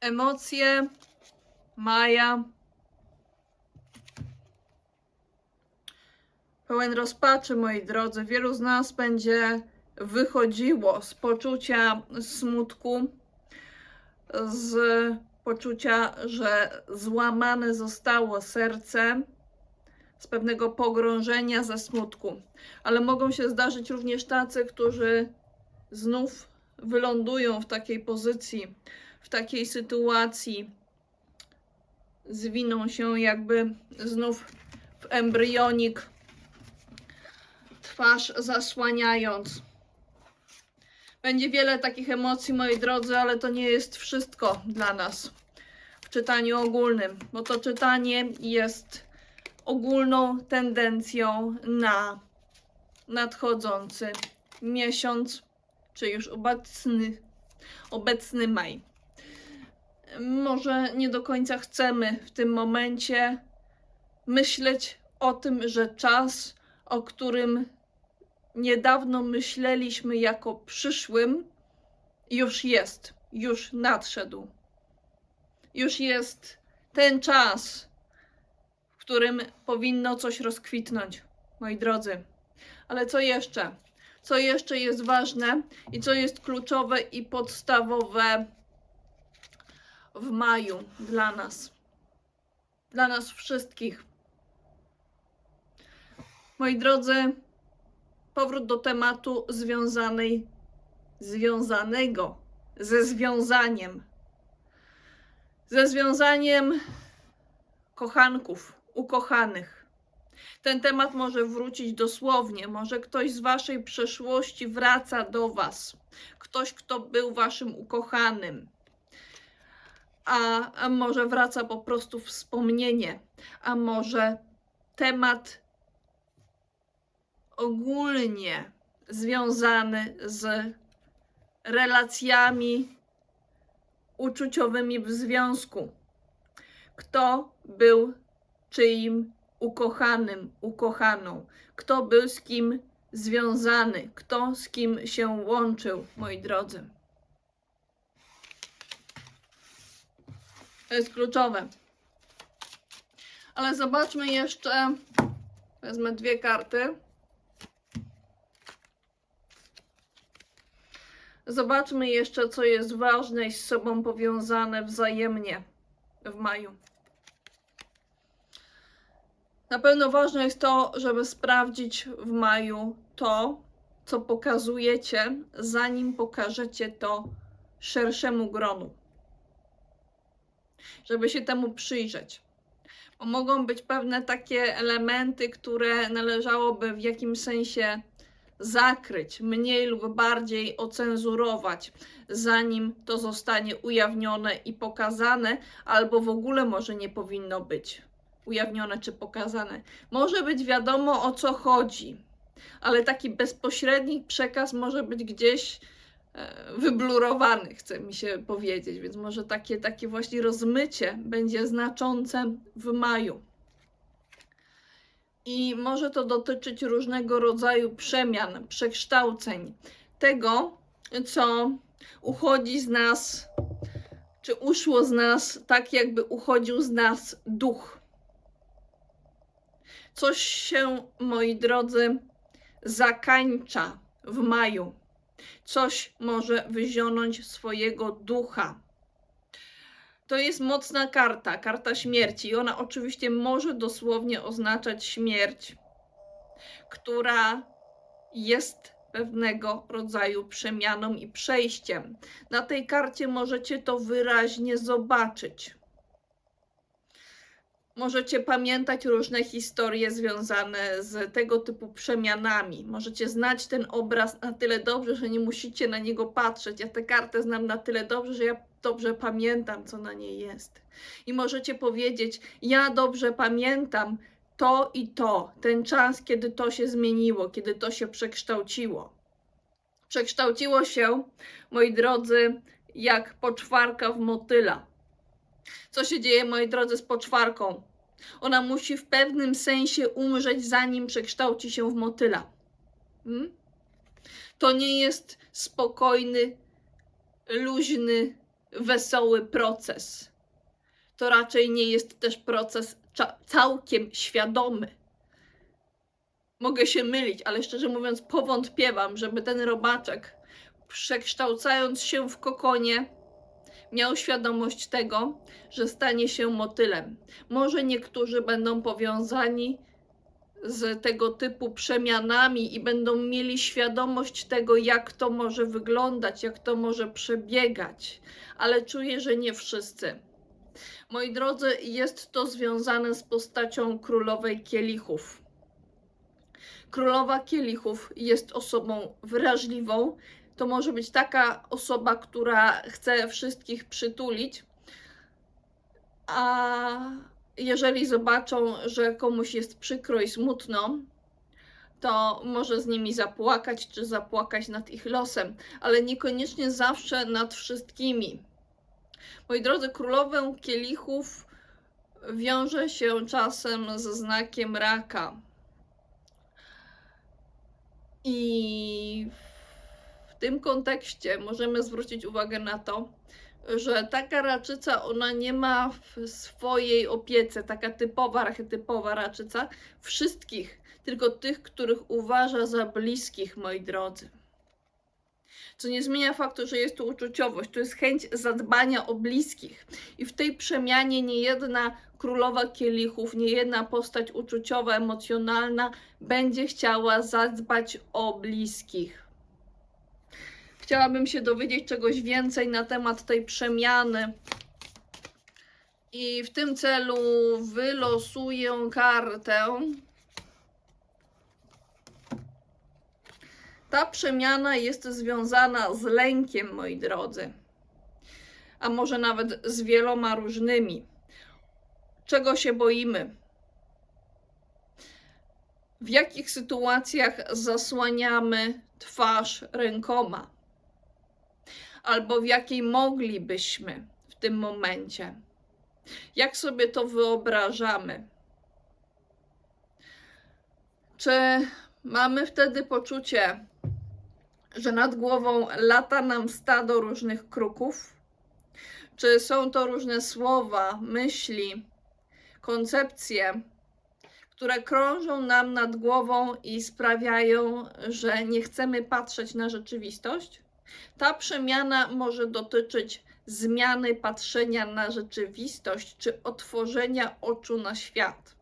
Emocje maja. Pełen rozpaczy, moi drodzy. Wielu z nas będzie wychodziło z poczucia smutku, z poczucia, że złamane zostało serce, z pewnego pogrążenia ze smutku. Ale mogą się zdarzyć również tacy, którzy znów wylądują w takiej pozycji, w takiej sytuacji, zwiną się jakby znów w embrionik, twarz zasłaniając. Będzie wiele takich emocji, moi drodzy, ale to nie jest wszystko dla nas w czytaniu ogólnym, bo to czytanie jest ogólną tendencją na nadchodzący miesiąc, czy już obecny maj. Może nie do końca chcemy w tym momencie myśleć o tym, że czas, o którym niedawno myśleliśmy jako przyszłym, już jest, już nadszedł. Już jest ten czas, w którym powinno coś rozkwitnąć, moi drodzy. Ale co jeszcze? Co jeszcze jest ważne i co jest kluczowe i podstawowe w maju dla nas? Dla nas wszystkich. Moi drodzy, powrót do tematu związanego ze związaniem. Ze związaniem kochanków, ukochanych. Ten temat może wrócić dosłownie. Może ktoś z waszej przeszłości wraca do was. Ktoś, kto był waszym ukochanym. A może wraca po prostu wspomnienie. A może temat ogólnie związany z relacjami uczuciowymi w związku. Kto był czyim ukochanym, ukochaną? Kto był z kim związany? Kto z kim się łączył, moi drodzy? To jest kluczowe. Ale zobaczmy jeszcze, wezmę dwie karty. Zobaczmy jeszcze, co jest ważne i z sobą powiązane wzajemnie w maju. Na pewno ważne jest to, żeby sprawdzić w maju to, co pokazujecie, zanim pokażecie to szerszemu gronu. Żeby się temu przyjrzeć. Bo mogą być pewne takie elementy, które należałoby w jakimś sensie zakryć, mniej lub bardziej ocenzurować, zanim to zostanie ujawnione i pokazane, albo w ogóle może nie powinno być ujawnione czy pokazane. Może być wiadomo, o co chodzi, ale taki bezpośredni przekaz może być gdzieś wyblurowany, chce mi się powiedzieć, więc może takie właśnie rozmycie będzie znaczące w maju. I może to dotyczyć różnego rodzaju przemian, przekształceń, tego, co uchodzi z nas, czy uszło z nas, tak jakby uchodził z nas duch. Coś się, moi drodzy, zakańcza w maju. Coś może wyzionąć swojego ducha. To jest mocna karta, karta śmierci i ona oczywiście może dosłownie oznaczać śmierć, która jest pewnego rodzaju przemianą i przejściem. Na tej karcie możecie to wyraźnie zobaczyć. Możecie pamiętać różne historie związane z tego typu przemianami. Możecie znać ten obraz na tyle dobrze, że nie musicie na niego patrzeć. Ja tę kartę znam na tyle dobrze, że ja dobrze pamiętam, co na niej jest. I możecie powiedzieć, ja dobrze pamiętam to i to, ten czas, kiedy to się zmieniło, kiedy to się przekształciło. Przekształciło się, moi drodzy, jak poczwarka w motyla. Co się dzieje, moi drodzy, z poczwarką? Ona musi w pewnym sensie umrzeć, zanim przekształci się w motyla. To nie jest spokojny, luźny wesoły proces. To raczej nie jest też proces całkiem świadomy. Mogę się mylić, ale szczerze mówiąc powątpiewam, żeby ten robaczek, przekształcając się w kokonie, miał świadomość tego, że stanie się motylem. Może niektórzy będą powiązani z tego typu przemianami i będą mieli świadomość tego, jak to może wyglądać, jak to może przebiegać, ale czuję, że nie wszyscy. Moi drodzy, jest to związane z postacią Królowej Kielichów. Królowa Kielichów jest osobą wrażliwą. To może być taka osoba, która chce wszystkich przytulić, a jeżeli zobaczą, że komuś jest przykro i smutno, to może z nimi zapłakać, czy zapłakać nad ich losem, ale niekoniecznie zawsze nad wszystkimi. Moi drodzy, Królowę Kielichów wiąże się czasem ze znakiem raka. I w tym kontekście możemy zwrócić uwagę na to, że taka raczyca, ona nie ma w swojej opiece, taka typowa, archetypowa raczyca, wszystkich, tylko tych, których uważa za bliskich, moi drodzy. Co nie zmienia faktu, że jest tu uczuciowość, to jest chęć zadbania o bliskich. I w tej przemianie niejedna Królowa Kielichów, niejedna postać uczuciowa, emocjonalna będzie chciała zadbać o bliskich. Chciałabym się dowiedzieć czegoś więcej na temat tej przemiany. I w tym celu wylosuję kartę. Ta przemiana jest związana z lękiem, moi drodzy. A może nawet z wieloma różnymi. Czego się boimy? W jakich sytuacjach zasłaniamy twarz rękoma? Albo w jakiej moglibyśmy w tym momencie? Jak sobie to wyobrażamy? Czy mamy wtedy poczucie, że nad głową lata nam stado różnych kruków? Czy są to różne słowa, myśli, koncepcje, które krążą nam nad głową i sprawiają, że nie chcemy patrzeć na rzeczywistość? Ta przemiana może dotyczyć zmiany patrzenia na rzeczywistość, czy otworzenia oczu na świat.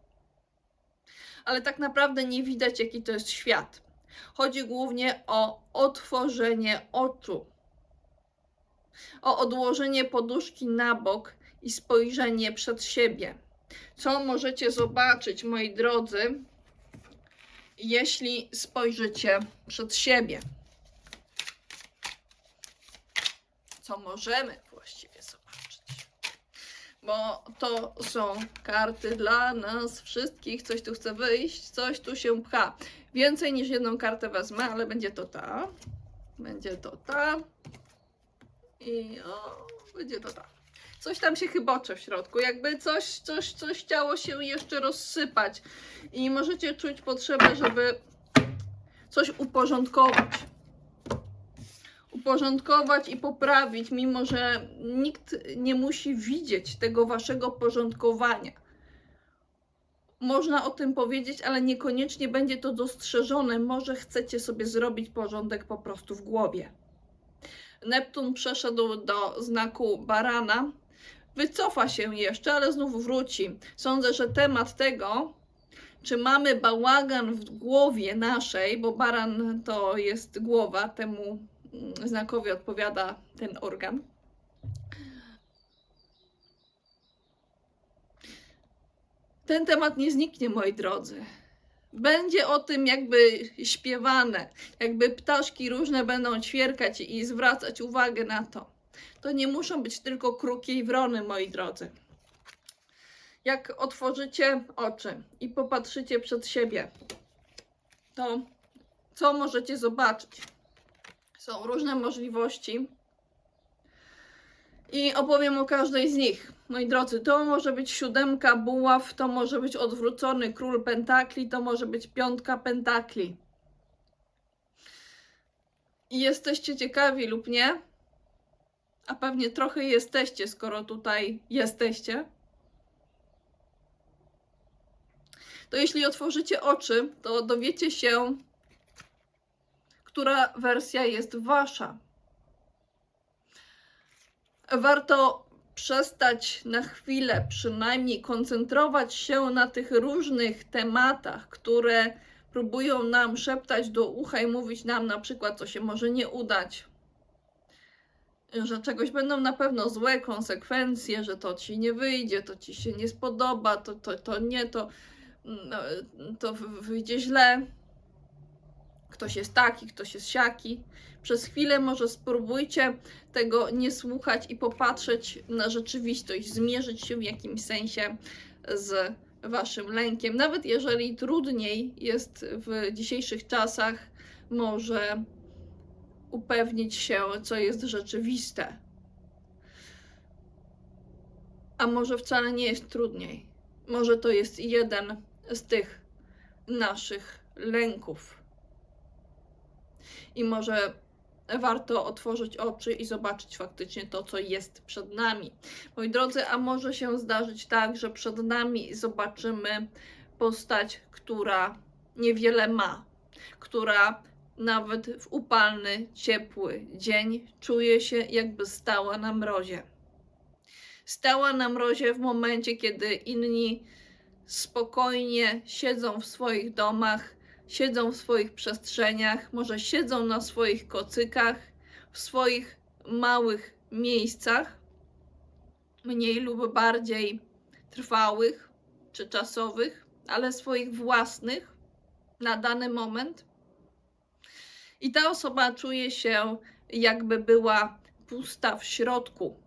Ale tak naprawdę nie widać, jaki to jest świat. Chodzi głównie o otworzenie oczu, o odłożenie poduszki na bok i spojrzenie przed siebie. Co możecie zobaczyć, moi drodzy, jeśli spojrzycie przed siebie? Co możemy właściwie zobaczyć? Bo to są karty dla nas wszystkich. Coś tu chce wyjść, coś tu się pcha. Więcej niż jedną kartę wezmę, ale będzie to ta. Będzie to ta. I będzie to ta. Coś tam się chybocze w środku, jakby coś chciało się jeszcze rozsypać. I możecie czuć potrzebę, żeby coś uporządkować i poprawić, mimo że nikt nie musi widzieć tego waszego porządkowania. Można o tym powiedzieć, ale niekoniecznie będzie to dostrzeżone. Może chcecie sobie zrobić porządek po prostu w głowie. Neptun przeszedł do znaku barana. Wycofa się jeszcze, ale znów wróci. Sądzę, że temat tego, czy mamy bałagan w głowie naszej, bo baran to jest głowa, temu znakowi odpowiada ten organ. Ten temat nie zniknie, moi drodzy. Będzie o tym jakby śpiewane, jakby ptaszki różne będą ćwierkać i zwracać uwagę na to. To nie muszą być tylko kruki i wrony, moi drodzy. Jak otworzycie oczy i popatrzycie przed siebie, to co możecie zobaczyć? Są różne możliwości i opowiem o każdej z nich. Moi drodzy, to może być 7 buław, to może być odwrócony król pentakli, to może być 5 pentakli. I jesteście ciekawi lub nie, a pewnie trochę jesteście, skoro tutaj jesteście, to jeśli otworzycie oczy, to dowiecie się, która wersja jest wasza. Warto przestać na chwilę przynajmniej koncentrować się na tych różnych tematach, które próbują nam szeptać do ucha i mówić nam na przykład, co się może nie udać, że czegoś będą na pewno złe konsekwencje, że to ci nie wyjdzie, to ci się nie spodoba, to wyjdzie źle, ktoś jest taki, ktoś jest siaki. Przez chwilę może spróbujcie tego nie słuchać i popatrzeć na rzeczywistość, zmierzyć się w jakimś sensie z waszym lękiem. Nawet jeżeli trudniej jest w dzisiejszych czasach, może upewnić się, co jest rzeczywiste. A może wcale nie jest trudniej. Może to jest jeden z tych naszych lęków. I może warto otworzyć oczy i zobaczyć faktycznie to, co jest przed nami. Moi drodzy, a może się zdarzyć tak, że przed nami zobaczymy postać, która niewiele ma, która nawet w upalny, ciepły dzień czuje się, jakby stała na mrozie. Stała na mrozie w momencie, kiedy inni spokojnie siedzą w swoich domach, siedzą w swoich przestrzeniach, może siedzą na swoich kocykach, w swoich małych miejscach, mniej lub bardziej trwałych czy czasowych, ale swoich własnych na dany moment. I ta osoba czuje się, jakby była pusta w środku,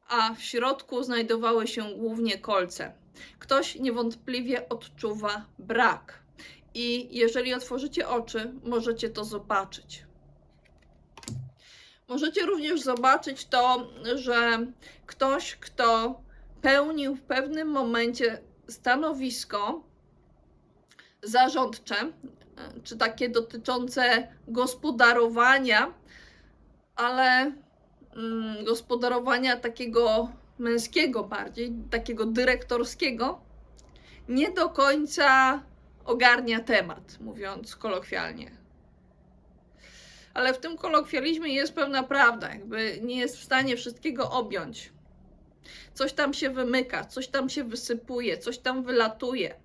a w środku znajdowały się głównie kolce. Ktoś niewątpliwie odczuwa brak. I jeżeli otworzycie oczy, możecie to zobaczyć. Możecie również zobaczyć to, że ktoś, kto pełnił w pewnym momencie stanowisko zarządcze, czy takie dotyczące gospodarowania, ale gospodarowania takiego męskiego bardziej, takiego dyrektorskiego, nie do końca ogarnia temat, mówiąc kolokwialnie. Ale w tym kolokwializmie jest pewna prawda, jakby nie jest w stanie wszystkiego objąć. Coś tam się wymyka, coś tam się wysypuje, coś tam wylatuje.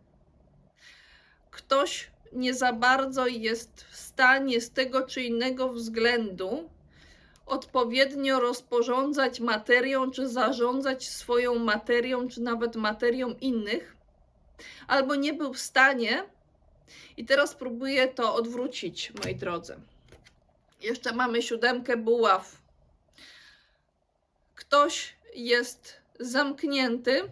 Ktoś nie za bardzo jest w stanie z tego czy innego względu odpowiednio rozporządzać materią, czy zarządzać swoją materią, czy nawet materią innych, albo nie był w stanie i teraz próbuję to odwrócić, moi drodzy. Jeszcze mamy 7 buław. Ktoś jest zamknięty,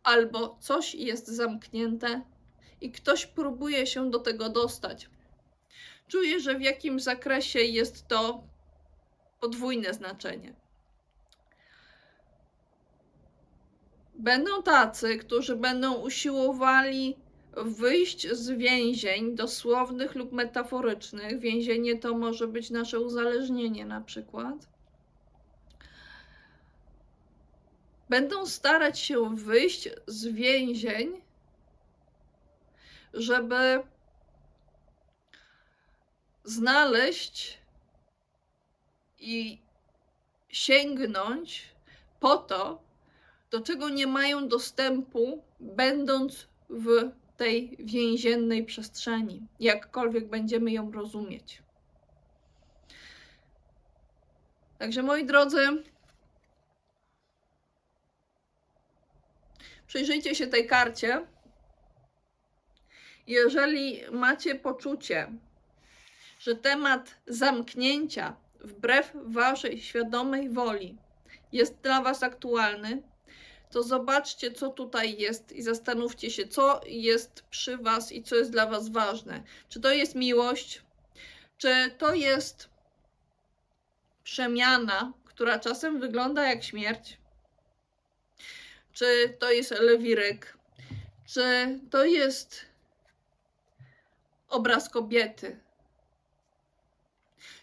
albo coś jest zamknięte i ktoś próbuje się do tego dostać. Czuję, że w jakim zakresie jest to podwójne znaczenie. Będą tacy, którzy będą usiłowali wyjść z więzień dosłownych lub metaforycznych. Więzienie to może być nasze uzależnienie na przykład. Będą starać się wyjść z więzień, żeby znaleźć i sięgnąć po to, do czego nie mają dostępu, będąc w tej więziennej przestrzeni, jakkolwiek będziemy ją rozumieć. Także moi drodzy, przyjrzyjcie się tej karcie. Jeżeli macie poczucie, że temat zamknięcia wbrew waszej świadomej woli jest dla was aktualny, to zobaczcie, co tutaj jest i zastanówcie się, co jest przy was i co jest dla was ważne. Czy to jest miłość, czy to jest przemiana, która czasem wygląda jak śmierć, czy to jest lewiryk, czy to jest obraz kobiety,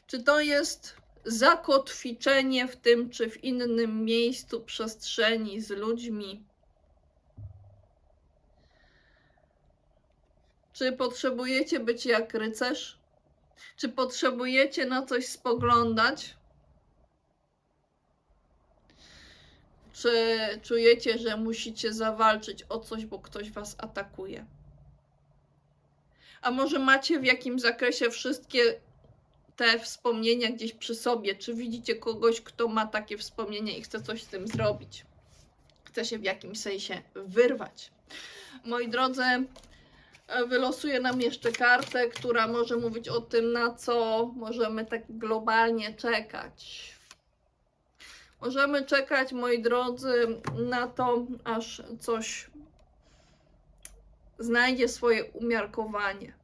czy to jest zakotwiczenie w tym czy w innym miejscu, przestrzeni z ludźmi. Czy potrzebujecie być jak rycerz? Czy potrzebujecie na coś spoglądać? Czy czujecie, że musicie zawalczyć o coś, bo ktoś was atakuje? A może macie w jakim zakresie wszystkie te wspomnienia gdzieś przy sobie? Czy widzicie kogoś, kto ma takie wspomnienia i chce coś z tym zrobić? Chce się w jakimś sensie wyrwać. Moi drodzy, wylosuję nam jeszcze kartę, która może mówić o tym, na co możemy tak globalnie czekać. Możemy czekać, moi drodzy, na to, aż coś znajdzie swoje umiarkowanie.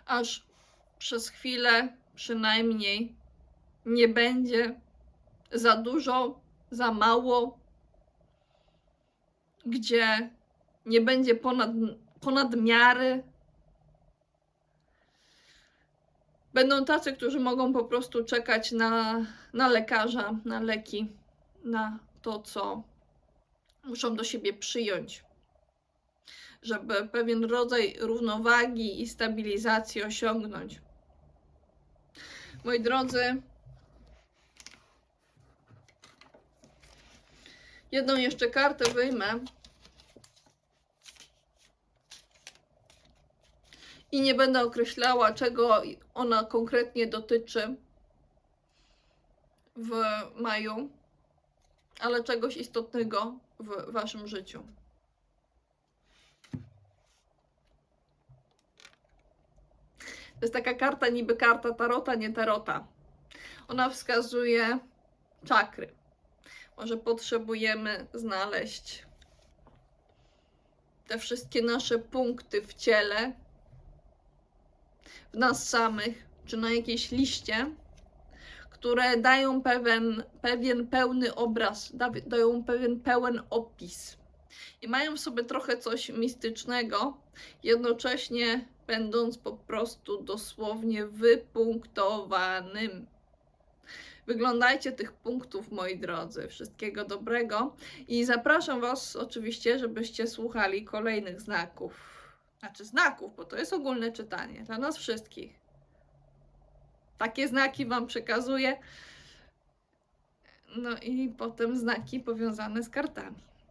Aż przez chwilę przynajmniej nie będzie za dużo, za mało, gdzie nie będzie ponad miary. Będą tacy, którzy mogą po prostu czekać na lekarza, na leki, na to, co muszą do siebie przyjąć, żeby pewien rodzaj równowagi i stabilizacji osiągnąć. Moi drodzy, jedną jeszcze kartę wyjmę i nie będę określała, czego ona konkretnie dotyczy w maju, ale czegoś istotnego w waszym życiu. To jest taka karta, niby karta tarota, nie tarota. Ona wskazuje czakry. Może potrzebujemy znaleźć te wszystkie nasze punkty w ciele, w nas samych, czy na jakiejś liście, które dają pewien pełny obraz, dają pewien pełen opis. I mają w sobie trochę coś mistycznego, jednocześnie będąc po prostu dosłownie wypunktowanym. Wyglądajcie tych punktów, moi drodzy. Wszystkiego dobrego i zapraszam was oczywiście, żebyście słuchali kolejnych znaków. Znaczy znaków, bo to jest ogólne czytanie dla nas wszystkich. Takie znaki wam przekazuję. No i potem znaki powiązane z kartami.